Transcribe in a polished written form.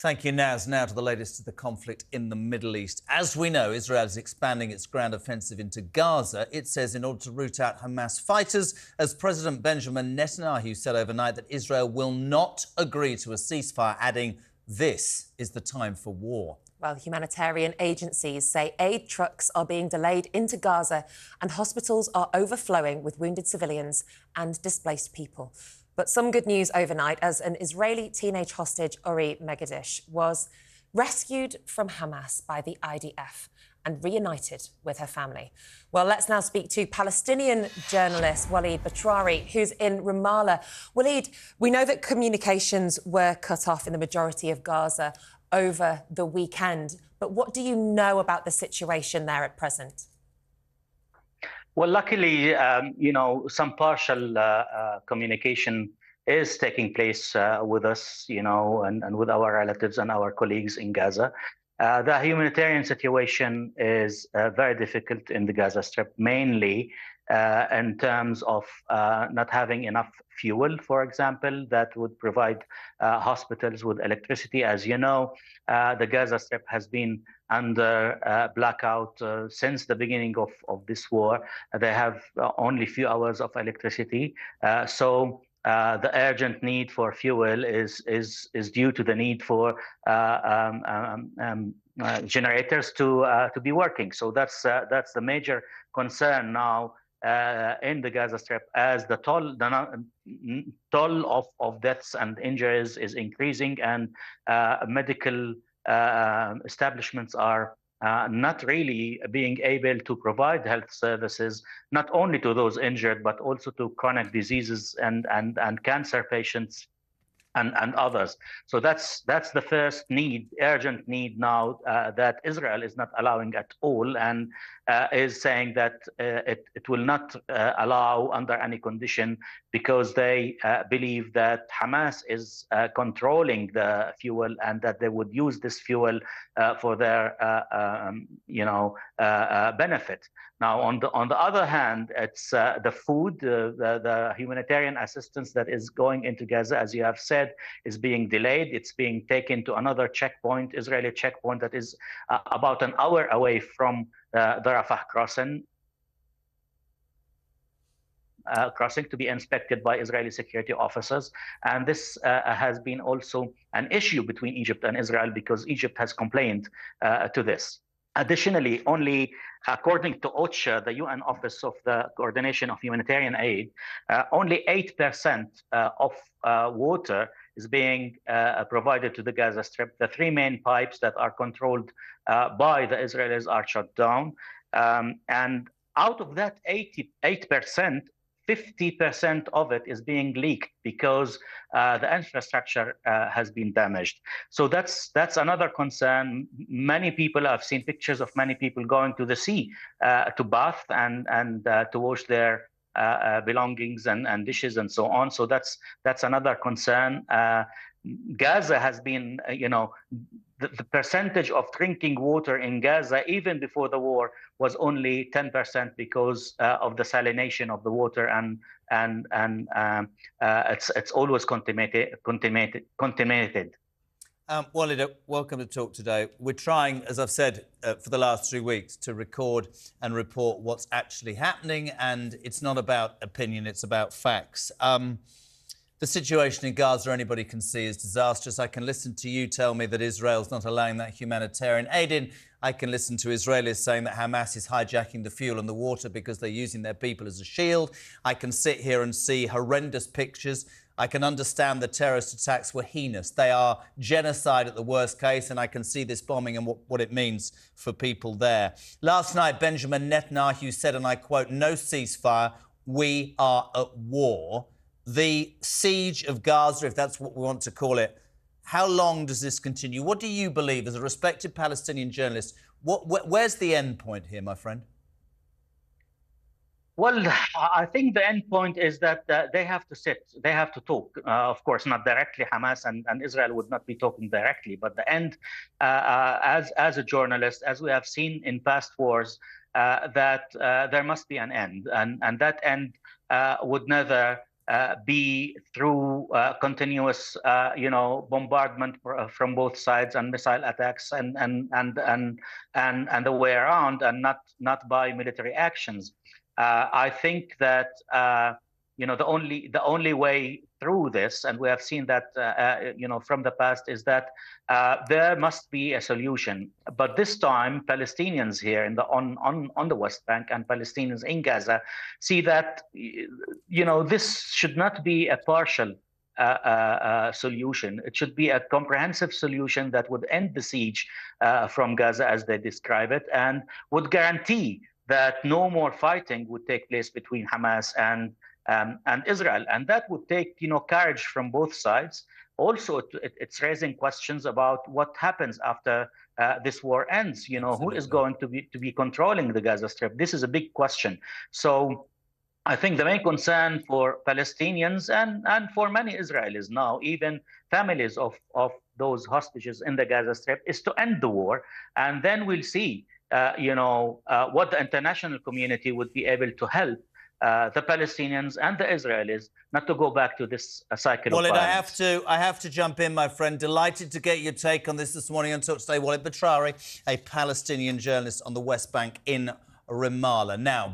Thank you, Naz. Now to the latest of the conflict in the Middle East. As we know, Israel is expanding its ground offensive into Gaza. It says in order to root out Hamas fighters, as President Benjamin Netanyahu said overnight that Israel will not agree to a ceasefire, adding, "This is the time for war." Well, humanitarian agencies say aid trucks are being delayed into Gaza and hospitals are overflowing with wounded civilians and displaced people. But some good news overnight as an Israeli teenage hostage, Uri Megadish, was rescued from Hamas by the IDF and reunited with her family. Well, let's now speak to Palestinian journalist Walid Batrawi, who's in Ramallah. Walid, we know that communications were cut off in the majority of Gaza over the weekend, but what do you know about the situation there at present? Well, luckily, some partial communication is taking place with us, and with our relatives and our colleagues in Gaza. The humanitarian situation is very difficult in the Gaza Strip, mainly in terms of not having enough fuel, for example, that would provide hospitals with electricity. As you know, the Gaza Strip has been under blackout since the beginning of this war. They have only few hours of electricity. So the urgent need for fuel is due to the need for generators to be working. So that's the major concern now in the Gaza Strip, as the toll of deaths and injuries is increasing, and medical establishments are not really being able to provide health services, not only to those injured, but also to chronic diseases and cancer patients and others. So that's the first need, urgent need now that Israel is not allowing at all, and is saying that it will not allow under any condition, because they believe that Hamas is controlling the fuel, and that they would use this fuel for their benefit. Now, on the other hand, it's the food, the humanitarian assistance that is going into Gaza, as you have said, is being delayed. It's being taken to another checkpoint, Israeli checkpoint, that is about an hour away from the Rafah crossing, to be inspected by Israeli security officers. And this has been also an issue between Egypt and Israel, because Egypt has complained to this. Additionally, only according to OCHA, the UN Office of the Coordination of Humanitarian Aid, only 8% of water is being provided to the Gaza Strip. The three main pipes that are controlled by the Israelis are shut down. And out of that 88%, 50% of it is being leaked because the infrastructure has been damaged. So that's another concern. Many people, I've seen pictures of many people going to the sea to bath and to wash their belongings and dishes and so on. So that's another concern. Gaza has been, the percentage of drinking water in Gaza, even before the war, was only 10% because of the salination of the water, and it's always contaminated. Walid, welcome to Talk Today. We're trying, as I've said, for the last 3 weeks, to record and report what's actually happening, and it's not about opinion, it's about facts. The situation in Gaza, anybody can see, is disastrous. I can listen to you tell me that Israel's not allowing that humanitarian aid in. I can listen to Israelis saying that Hamas is hijacking the fuel and the water because they're using their people as a shield. I can sit here and see horrendous pictures. I can understand the terrorist attacks were heinous. They are genocide at the worst case, and I can see this bombing and what it means for people there. Last night, Benjamin Netanyahu said, and I quote, "No ceasefire, we are at war." The siege of Gaza, if that's what we want to call it, how long does this continue? What do you believe, as a respected Palestinian journalist, where's the end point here, my friend? Well, I think the end point is that they have to sit, they have to talk. Of course, not directly. Hamas and Israel would not be talking directly, but the end, as a journalist, as we have seen in past wars, that there must be an end, and that end would never be through continuous, bombardment from both sides and missile attacks and the way around, and not by military actions. I think that the only way through this, and we have seen that from the past, is that there must be a solution. But this time, Palestinians here on the West Bank and Palestinians in Gaza see that this should not be a partial solution. It should be a comprehensive solution that would end the siege from Gaza, as they describe it, and would guarantee that no more fighting would take place between Hamas and Israel. And that would take courage from both sides. Also, it's raising questions about what happens after this war ends. Who is going to be controlling the Gaza Strip? This is a big question. So I think the main concern for Palestinians and for many Israelis now, even families of those hostages in the Gaza Strip, is to end the war. And then we'll see what the international community would be able to help the Palestinians and the Israelis not to go back to this cycle of violence. I have to jump in, my friend. Delighted to get your take on this morning on Talk Today. Walid Batrawi, a Palestinian journalist on the West Bank in Ramallah. Now,